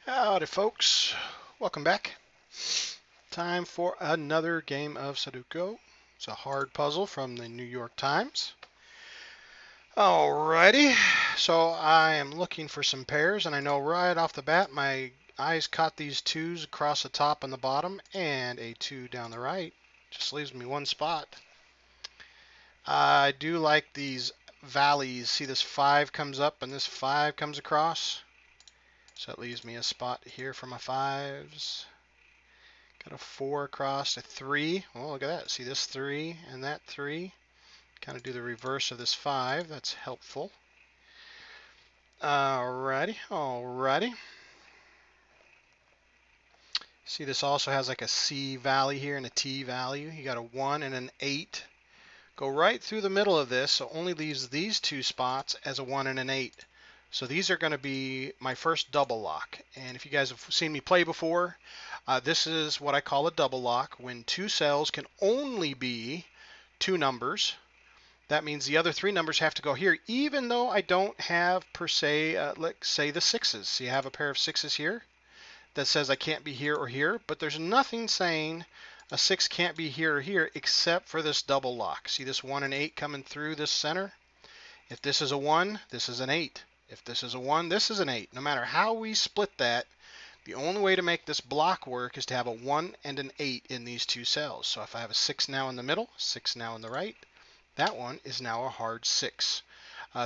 Howdy folks, welcome back. Time for another game of Sudoku. It's a hard puzzle from the New York Times. Alrighty, so I am looking for some pairs, and I know right off the bat my eyes caught these twos across the top and the bottom and a two down the right. Just leaves me one spot. I do like these valleys. See, this five comes up and this five comes across. So it leaves me a spot here for my fives. Got a four across, a three. Oh, look at that. See this three and that three? Kind of do the reverse of this five. That's helpful. Alrighty, alrighty. See, this also has like a C value here and a T value. You got a one and an eight. Go right through the middle of this, so only leaves these two spots as a one and an eight. So these are going to be my first double lock. And if you guys have seen me play before, this is what I call a double lock, when two cells can only be two numbers. That means the other three numbers have to go here, even though I don't have per se, let's say the sixes. So you have a pair of sixes here that says I can't be here or here, but there's nothing saying a six can't be here or here except for this double lock. See this one and eight coming through this center? If this is a one, this is an eight. If this is a one, this is an eight. No matter how we split that, the only way to make this block work is to have a 1 and an 8 in these two cells. So if I have a 6 now in the middle, 6 now in the right, that one is now a hard 6.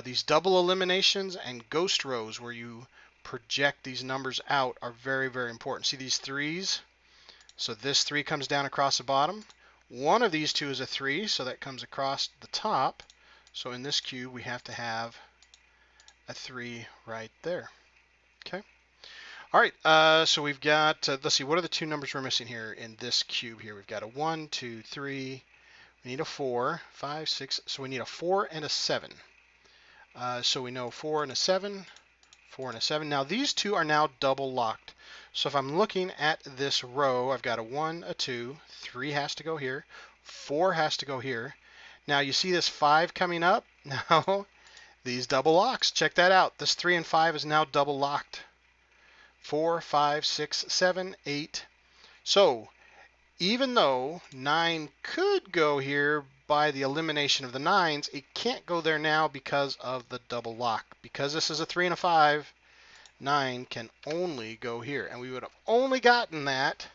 These double eliminations and ghost rows where you project these numbers out are very, very important. See these threes? So this 3 comes down across the bottom. One of these two is a 3, so that comes across the top. So in this cube, we have to have a 3 right there. Okay. All right, so we've got, let's see, what are the two numbers we're missing here in this cube here? We've got a 1, 2, 3, we need a 4, 5, 6, so we need a 4 and a 7. So we know 4 and a 7, 4 and a 7. Now these two are now double locked. So if I'm looking at this row, I've got a 1, a 2, 3 has to go here, 4 has to go here. Now you see this 5 coming up? Now these double locks, check that out. This 3 and 5 is now double locked. 4, 5, 6, 7, 8. So even though 9 could go here by the elimination of the 9s, it can't go there now because of the double lock. Because this is a 3 and a 5, 9 can only go here. And we would have only gotten that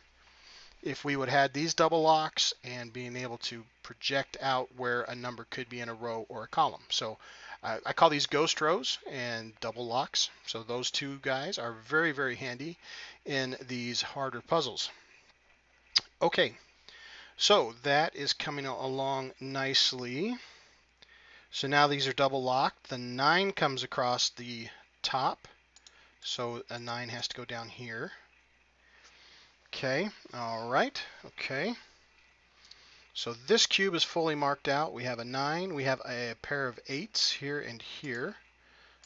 if we would have had these double locks and being able to project out where a number could be in a row or a column. So I call these ghost rows and double locks. So those two guys are very, very handy in these harder puzzles. Okay, so that is coming along nicely. So now these are double locked. The 9 comes across the top. So a 9 has to go down here. Okay, all right, okay. So this cube is fully marked out. We have a 9. We have a pair of 8s here and here.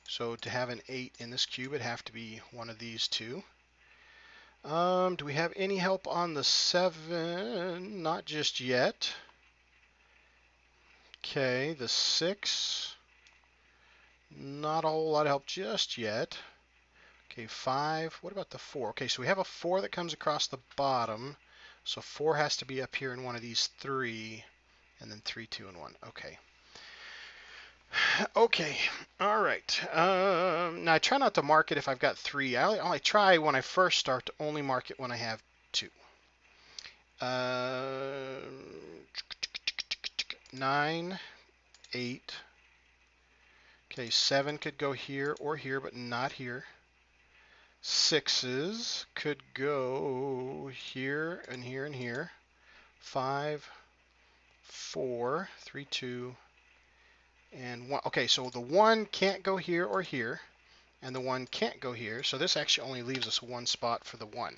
So to have an 8 in this cube, it'd have to be one of these two. Do we have any help on the 7? Not just yet. Okay, the 6. Not a whole lot of help just yet. Okay, 5. What about the 4? Okay, so we have a 4 that comes across the bottom. So 4 has to be up here in one of these 3, and then 3, 2, and 1. Okay. Okay, all right. Now I try not to mark it if I've got 3. I try when I first start to only mark it when I have 2. 9, 8. Okay, 7 could go here or here, but not here. 6s could go here and here and here. 5, 4, 3, 2, and 1. Okay, so the 1 can't go here or here, and the 1 can't go here. So this actually only leaves us one spot for the 1.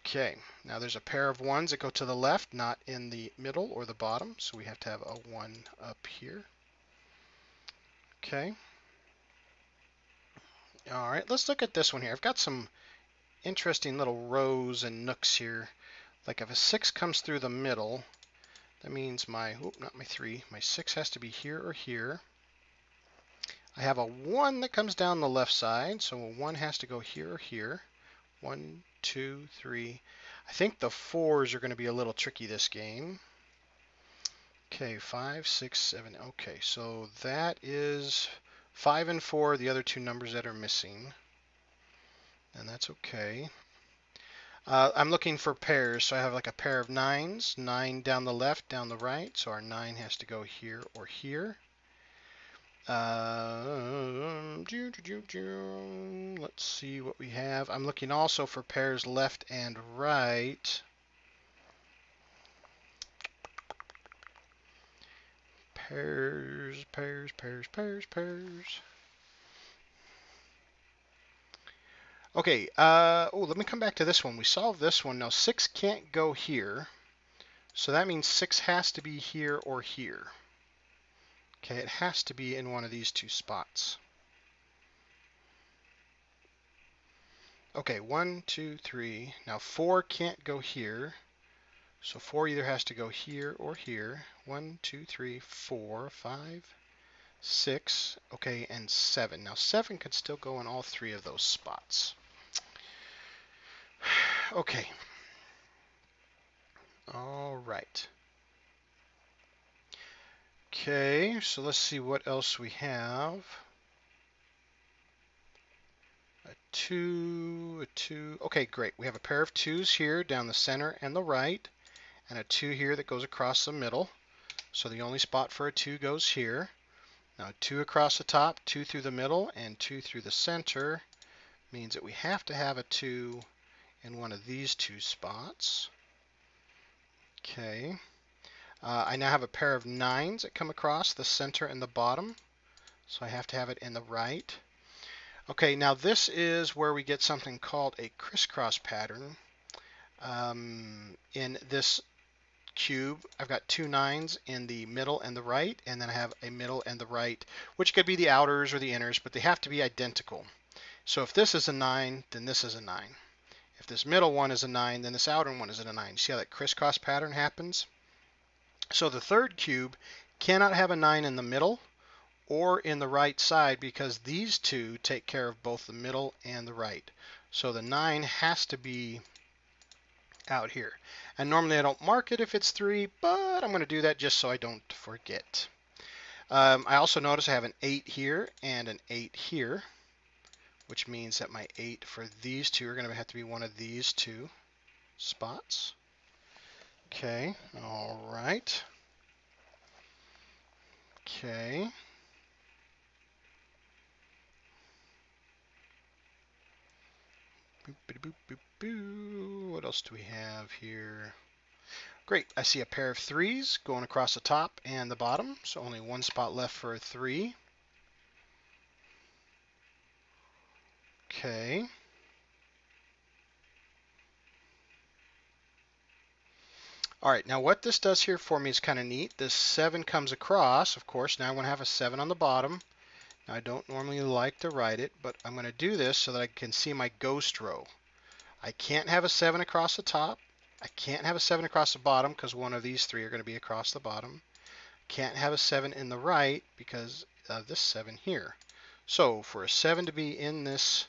Okay, now there's a pair of 1s that go to the left, not in the middle or the bottom. So we have to have a 1 up here. Okay. All right, let's look at this one here. I've got some interesting little rows and nooks here. Like if a 6 comes through the middle, that means my, not my 3, my 6 has to be here or here. I have a 1 that comes down the left side, so a 1 has to go here or here. 1, 2, 3. I think the 4s are going to be a little tricky this game. Okay, 5, 6, 7. Okay, so that is 5 and 4, the other two numbers that are missing. And that's okay. I'm looking for pairs, so I have like a pair of 9s. 9 down the left, down the right, so our 9 has to go here or here. Let's see what we have. I'm looking also for pairs left and right. Pairs, pairs, pairs, pairs, pairs. Okay, let me come back to this one. We solved this one. Now 6 can't go here, so that means 6 has to be here or here. Okay, it has to be in one of these two spots. Okay, 1, 2, 3. Now 4 can't go here, so 4 either has to go here or here. 1, 2, 3, 4, 5, 6. Okay, and 7. Now 7 could still go in all three of those spots. Okay. All right. Okay, so let's see what else we have. A 2, a 2. Okay, great. We have a pair of 2s here down the center and the right, and a 2 here that goes across the middle. So the only spot for a 2 goes here. Now 2 across the top, 2 through the middle, and 2 through the center means that we have to have a 2 in one of these two spots. Okay. I now have a pair of 9s that come across the center and the bottom, so I have to have it in the right. Okay, now this is where we get something called a crisscross pattern. In this cube, I've got 2 9s in the middle and the right, and then I have a middle and the right, which could be the outers or the inners, but they have to be identical. So if this is a 9, then this is a 9. If this middle one is a 9, then this outer one is a 9. See how that crisscross pattern happens? So the third cube cannot have a 9 in the middle or in the right side because these two take care of both the middle and the right. So the 9 has to be out here. And normally I don't mark it if it's 3, but I'm going to do that just so I don't forget. I also notice I have an 8 here and an 8 here, which means that my 8 for these two are going to have to be one of these two spots. Okay, all right. Okay. Boop, boop, boop, boop. What else do we have here? Great, I see a pair of 3s going across the top and the bottom, so only one spot left for a 3. Okay. All right, now what this does here for me is kind of neat. This 7 comes across, of course. Now I want to have a 7 on the bottom. Now I don't normally like to write it, but I'm going to do this so that I can see my ghost row. I can't have a 7 across the top. I can't have a 7 across the bottom because one of these 3 are going to be across the bottom. Can't have a 7 in the right because of this 7 here. So for a 7 to be in this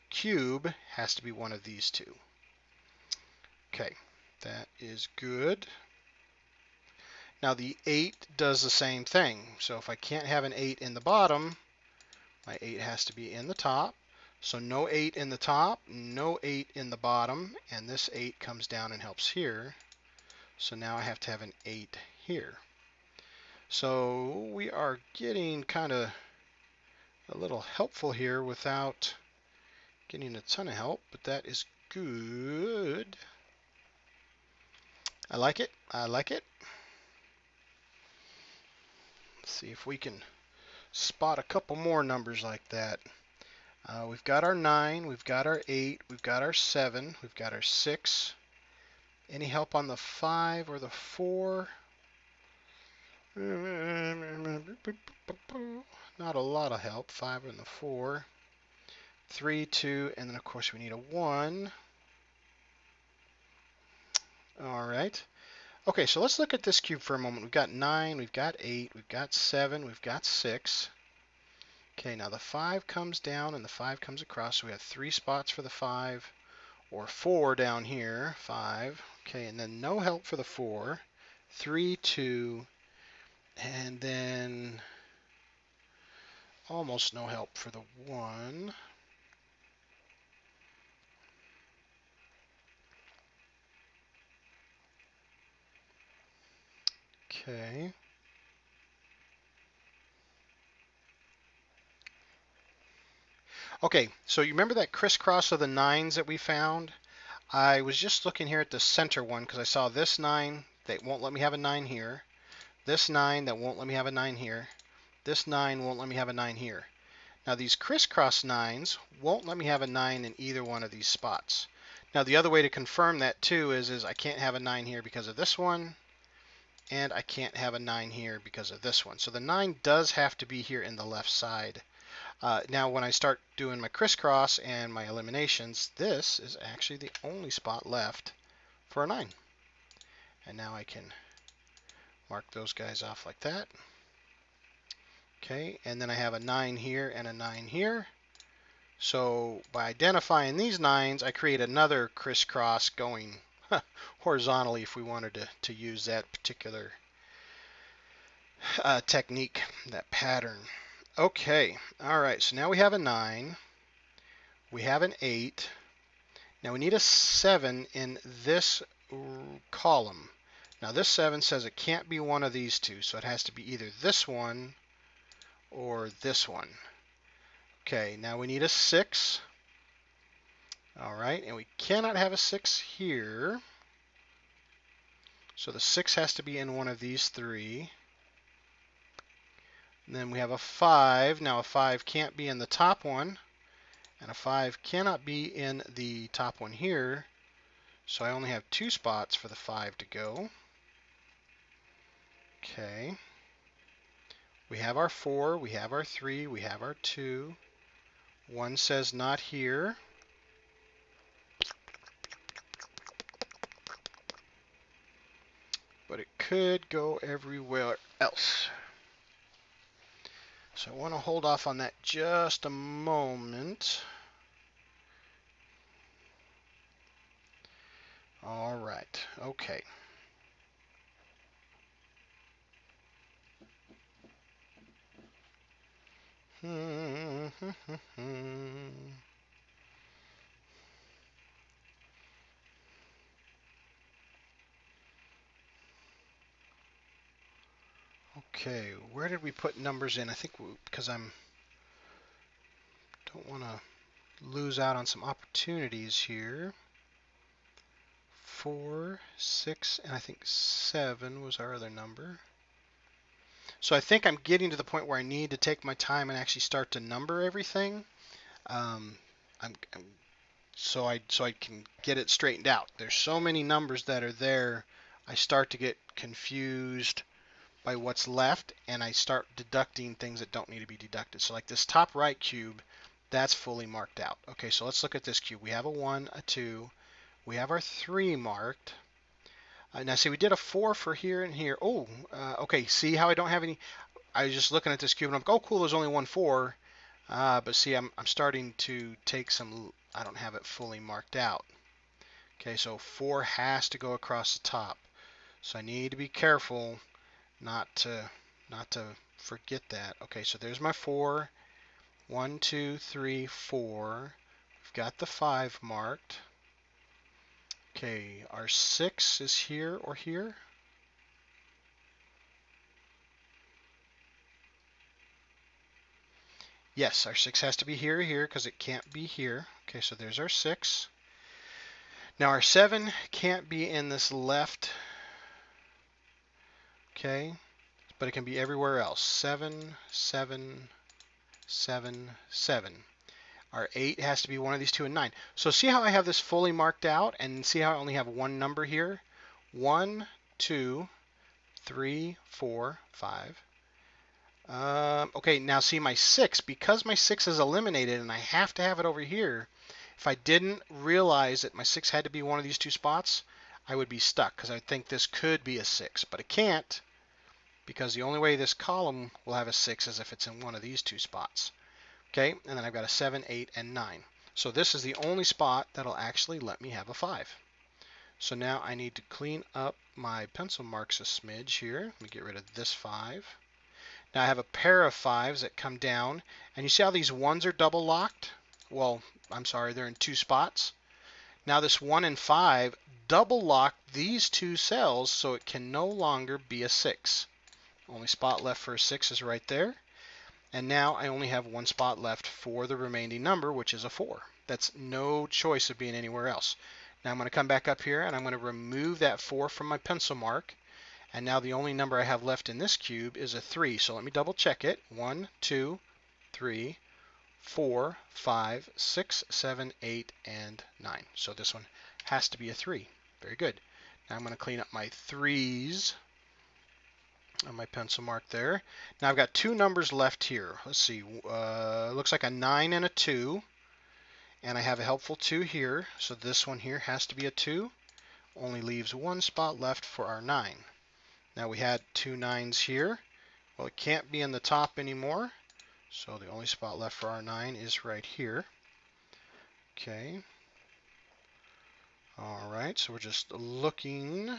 cube, has to be one of these two. Okay, that is good. Now the 8 does the same thing. So if I can't have an 8 in the bottom, my 8 has to be in the top. So no 8 in the top, no 8 in the bottom, and this 8 comes down and helps here. So now I have to have an 8 here. So we are getting kind of a little helpful here without getting a ton of help, but that is good. I like it. I like it. Let's see if we can spot a couple more numbers like that. We've got our 9, we've got our 8, we've got our 7, we've got our 6. Any help on the 5 or the 4? Not a lot of help. 5 and the 4. 3, 2, and then of course we need a 1. All right. Okay, so let's look at this cube for a moment. We've got 9, we've got 8, we've got 7, we've got 6. Okay, now the 5 comes down and the 5 comes across, so we have 3 spots for the 5, or 4 down here, 5. Okay, and then no help for the 4, 3, 2, and then almost no help for the 1. Okay. Okay, so you remember that crisscross of the 9s that we found? I was just looking here at the center one because I saw this 9 that won't let me have a 9 here. This 9 that won't let me have a 9 here. This 9 won't let me have a 9 here. Now these crisscross 9s won't let me have a 9 in either one of these spots. Now the other way to confirm that too is I can't have a 9 here because of this one, and I can't have a 9 here because of this one. So the 9 does have to be here in the left side. Now when I start doing my crisscross and my eliminations, this is actually the only spot left for a 9. And now I can mark those guys off like that. Okay, and then I have a 9 here and a 9 here. So by identifying these 9s, I create another crisscross going horizontally if we wanted to use that particular technique, that pattern. Okay, all right, so now we have a 9, we have an 8. Now we need a 7 in this column. Now this 7 says it can't be one of these two, so it has to be either this one or this one. Okay, now we need a 6. All right, and we cannot have a 6 here. So the 6 has to be in one of these 3. And then we have a 5. Now a 5 can't be in the top one, and a 5 cannot be in the top one here. So I only have 2 spots for the 5 to go. Okay. We have our 4, we have our 3, we have our 2. 1 says not here. But it could go everywhere else. So I want to hold off on that just a moment. All right, okay. Okay, where did we put numbers in? I think because don't want to lose out on some opportunities here. 4, 6, and I think 7 was our other number. So I think I'm getting to the point where I need to take my time and actually start to number everything. So I can get it straightened out. There's so many numbers that are there, I start to get confused by what's left, and I start deducting things that don't need to be deducted. So like this top right cube, that's fully marked out. Okay, so let's look at this cube. We have a 1, a 2, we have our 3 marked. Now see, we did a 4 for here and here. Oh, okay, see how I don't have any? I was just looking at this cube and I'm like, oh cool, there's only one 4. But see, I'm starting to take some, I don't have it fully marked out. Okay, so 4 has to go across the top. So I need to be careful not to forget that. Okay, so there's my 4. 1, 2, 3, 4. We've got the 5 marked. Okay, our 6 is here or here. Yes, our 6 has to be here or here because it can't be here. Okay, so there's our 6. Now our 7 can't be in this left. Okay, but it can be everywhere else. 7, 7, 7, 7. Our 8 has to be one of these 2 and 9. So see how I have this fully marked out, and see how I only have one number here? 1, 2, 3, 4, 5. Okay, now see my 6, because my 6 is eliminated and I have to have it over here, if I didn't realize that my 6 had to be one of these 2 spots, I would be stuck because I think this could be a 6, but it can't, because the only way this column will have a 6 is if it's in one of these 2 spots. Okay, and then I've got a 7, 8, and 9. So this is the only spot that'll actually let me have a 5. So now I need to clean up my pencil marks a smidge here. Let me get rid of this 5. Now I have a pair of 5s that come down, and you see how these 1s are double locked? Well, I'm sorry, they're in 2 spots. Now this 1 and 5 double lock these 2 cells, so it can no longer be a 6. Only spot left for a 6 is right there. And now I only have 1 spot left for the remaining number, which is a 4. That's no choice of being anywhere else. Now I'm going to come back up here and I'm going to remove that 4 from my pencil mark. And now the only number I have left in this cube is a 3. So let me double check it. 1, 2, 3, 4, 5, 6, 7, 8, and 9. So this one has to be a 3. Very good. Now I'm going to clean up my 3's on my pencil mark there. Now I've got 2 numbers left here. Let's see. Looks like a 9 and a 2. And I have a helpful 2 here. So this one here has to be a 2. Only leaves 1 spot left for our 9. Now we had 2 9s here. Well, it can't be in the top anymore. So the only spot left for our 9 is right here. Okay. All right, so we're just looking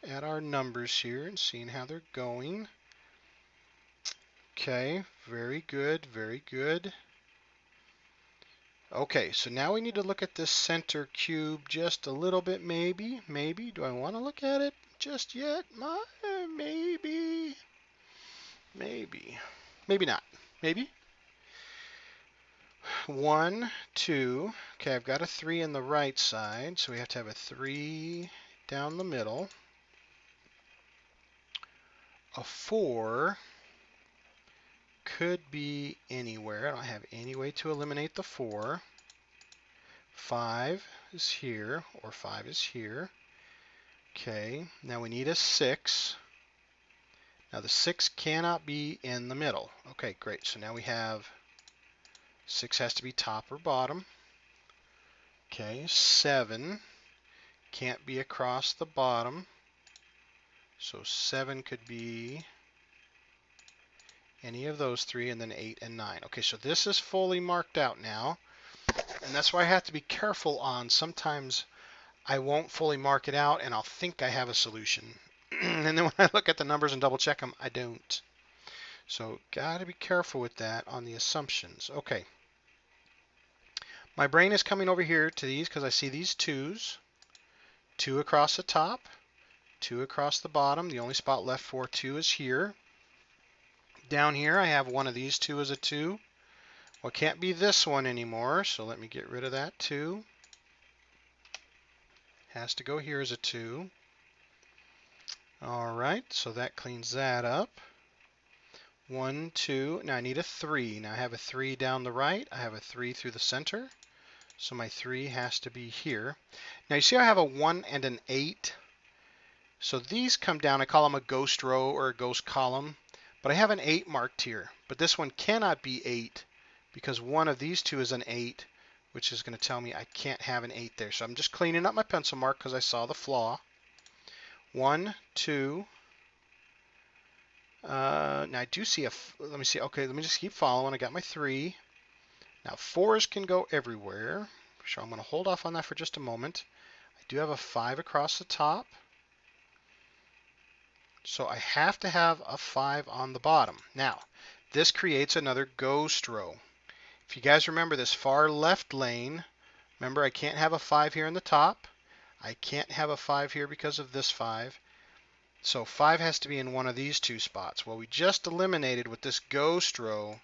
at our numbers here and seeing how they're going. Okay, very good, very good. Okay, so now we need to look at this center cube just a little bit, maybe. Do I want to look at it just yet? Maybe. Maybe not. Maybe. 1, 2. Okay, I've got a 3 in the right side, so we have to have a 3 down the middle. A 4 could be anywhere. I don't have any way to eliminate the 4. 5 is here, or 5 is here. Okay, now we need a 6. Now the 6 cannot be in the middle. Okay, great. So now we have 6 has to be top or bottom. Okay, 7 can't be across the bottom. So 7 could be any of those 3, and then 8 and 9. Okay, so this is fully marked out now. And that's why I have to be careful on sometimes I won't fully mark it out and I'll think I have a solution. And then when I look at the numbers and double check them, I don't. So got to be careful with that on the assumptions. Okay. My brain is coming over here to these because I see these 2's. 2 across the top, 2 across the bottom. The only spot left for 2 is here. Down here I have one of these 2 as a 2. Well, it can't be this one anymore, so let me get rid of that 2. Has to go here as a 2. All right, so that cleans that up. 1, 2. Now I need a 3. Now I have a 3 down the right. I have a 3 through the center. So my 3 has to be here. Now you see I have a 1 and an 8. So these come down. I call them a ghost row or a ghost column. But I have an 8 marked here. But this one cannot be 8 because one of these 2 is an 8, which is going to tell me I can't have an 8 there. So I'm just cleaning up my pencil mark because I saw the flaw. 1, 2. Now I do see let me see. Okay, let me just keep following. I got my 3. Now 4s can go everywhere. So I'm going to hold off on that for just a moment. I do have a 5 across the top. So I have to have a 5 on the bottom. Now, this creates another ghost row. If you guys remember this far left lane, remember I can't have a 5 here in the top. I can't have a 5 here because of this 5. So 5 has to be in one of these 2 spots. Well, we just eliminated with this ghost row,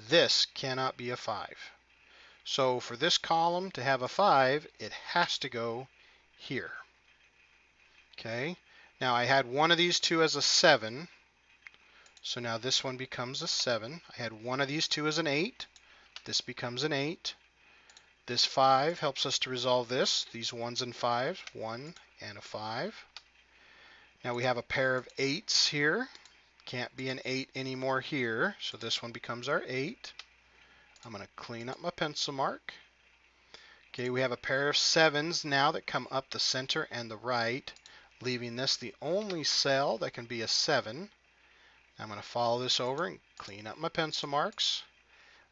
this cannot be a 5. So for this column to have a 5, it has to go here. Okay. Now I had one of these 2 as a 7. So now this one becomes a 7. I had one of these 2 as an 8. This becomes an 8. This 5 helps us to resolve this. These 1s and 5s, 1 and a 5. Now we have a pair of 8s here. Can't be an 8 anymore here. So this one becomes our 8. I'm going to clean up my pencil mark. Okay, we have a pair of 7s now that come up the center and the right, leaving this the only cell that can be a 7. I'm going to follow this over and clean up my pencil marks.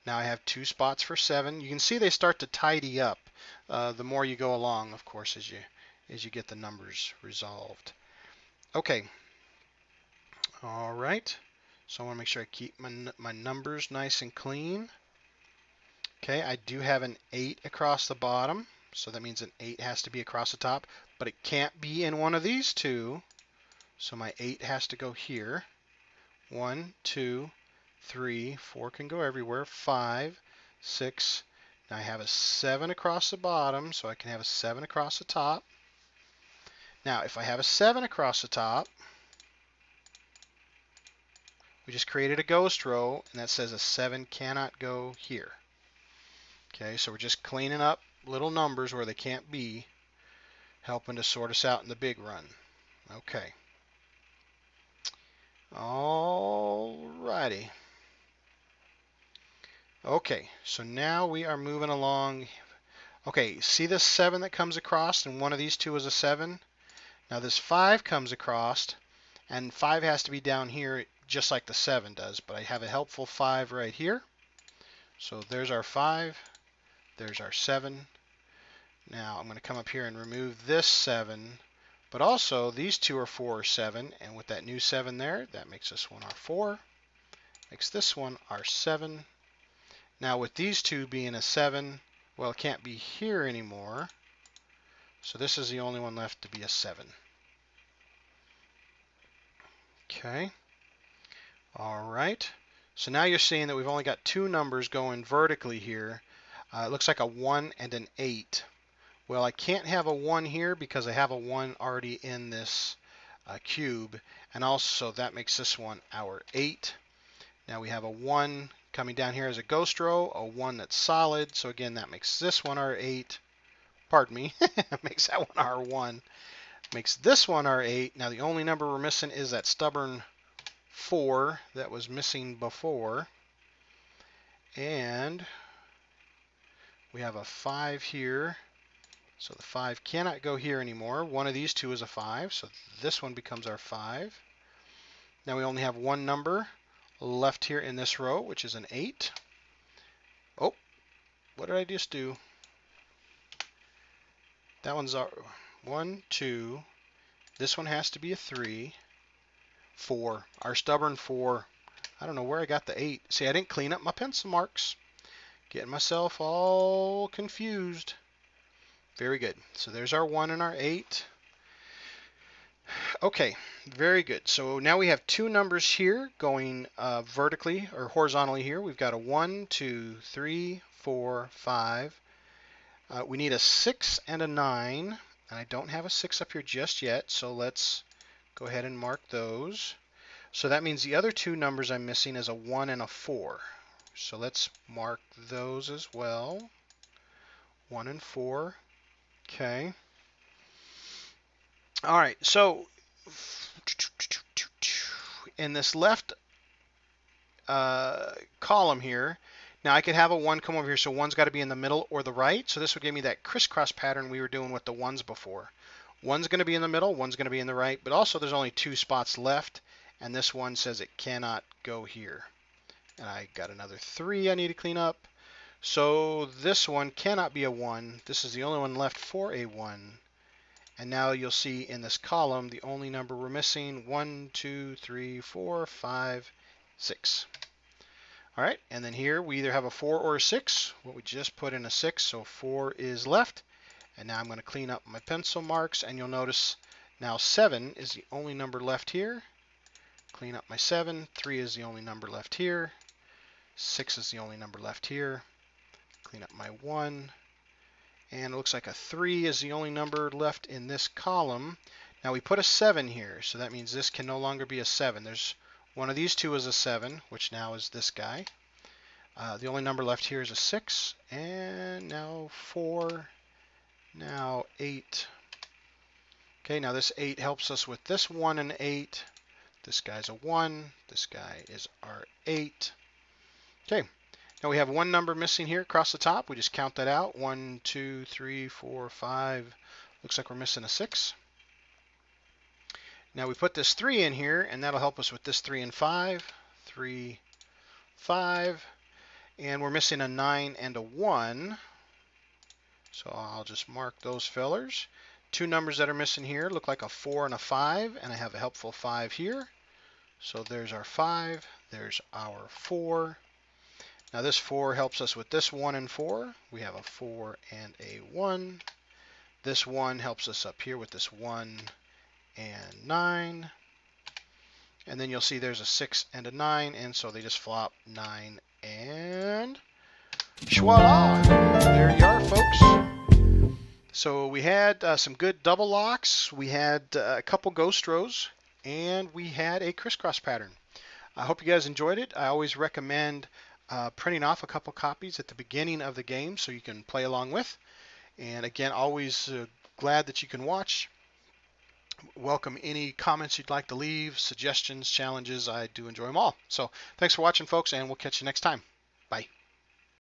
Now I have 2 spots for 7. You can see they start to tidy up the more you go along, of course, as you get the numbers resolved. Okay, all right. So I want to make sure I keep my numbers nice and clean. Okay, I do have an 8 across the bottom, so that means an 8 has to be across the top, but it can't be in one of these two, so my 8 has to go here. 1, 2, 3, 4 can go everywhere, 5, 6. Now I have a 7 across the bottom, so I can have a 7 across the top. Now, if I have a 7 across the top, we just created a ghost row, and that says a 7 cannot go here. Okay, so we're just cleaning up little numbers where they can't be, helping to sort us out in the big run. Okay. Alrighty. Okay, so now we are moving along. Okay, see this 7 that comes across, and one of these two is a 7? Now this 5 comes across, and 5 has to be down here just like the 7 does, but I have a helpful 5 right here. So there's our 5, there's our 7. Now I'm going to come up here and remove this 7, but also these two are 4 or 7, and with that new 7 there, that makes this one our 4, makes this one our 7. Now with these two being a 7, well, it can't be here anymore, so this is the only one left to be a 7. Okay. All right. So now you're seeing that we've only got 2 numbers going vertically here. It looks like a 1 and an 8. Well, I can't have a 1 here because I have a 1 already in this cube, and also that makes this one our 8. Now we have a 1 coming down here as a ghost row, a 1 that's solid, so again that makes this one our 8. Pardon me, makes that one our 1. Makes this one our 8. Now the only number we're missing is that stubborn 4 that was missing before. And we have a 5 here. So the 5 cannot go here anymore. One of these two is a 5, so this one becomes our 5. Now we only have one number left here in this row, which is an 8. Oh, what did I just do? That one's our 1, 2. This one has to be a 3. 4. Our stubborn 4. I don't know where I got the 8. See, I didn't clean up my pencil marks. Getting myself all confused. Very good. So there's our 1 and our 8. Okay, very good. So now we have 2 numbers here going vertically or horizontally here. We've got a 1, 2, 3, 4, 5. We need a 6 and a 9. And I don't have a 6 up here just yet, so let's go ahead and mark those. So that means the other 2 numbers I'm missing is a 1 and a 4. So let's mark those as well. 1 and 4. Okay. All right, so in this left column here, now I could have a 1 come over here, so 1's got to be in the middle or the right. So this would give me that crisscross pattern we were doing with the 1s before. 1's going to be in the middle, 1's going to be in the right, but also there's only 2 spots left, and this one says it cannot go here. And I got another 3 I need to clean up. So this one cannot be a 1. This is the only one left for a 1. And now you'll see in this column the only number we're missing, 1, 2, 3, 4, 5, 6. All right, and then here we either have a 4 or a 6. Well, we just put in a 6, so 4 is left. And now I'm going to clean up my pencil marks, and you'll notice now 7 is the only number left here. Clean up my 7. 3 is the only number left here. 6 is the only number left here. Clean up my 1. And it looks like a 3 is the only number left in this column. Now we put a 7 here, so that means this can no longer be a 7. There's one of these two is a 7, which now is this guy. The only number left here is a 6, and now 4, now 8. Okay, now this 8 helps us with this 1 and 8. This guy's a 1, this guy is our 8. Okay. Now we have one number missing here across the top. We just count that out. 1, 2, 3, 4, 5. Looks like we're missing a 6. Now we put this 3 in here, and that'll help us with this 3 and 5. 3, 5. and we're missing a 9 and a 1. So I'll just mark those fillers. Two numbers that are missing here look like a 4 and a 5, and I have a helpful 5 here. So there's our 5, there's our 4. Now this 4 helps us with this 1 and 4. We have a 4 and a 1. This 1 helps us up here with this 1 and 9. And then you'll see there's a 6 and a 9, and so they just flop 9 and voila! There you are, folks. So we had some good double locks, we had a couple ghost rows, and we had a crisscross pattern. I hope you guys enjoyed it. I always recommend printing off a couple copies at the beginning of the game so you can play along with. And again, always glad that you can watch. Welcome any comments you'd like to leave, suggestions, challenges. I do enjoy them all. So thanks for watching, folks, and we'll catch you next time. Bye.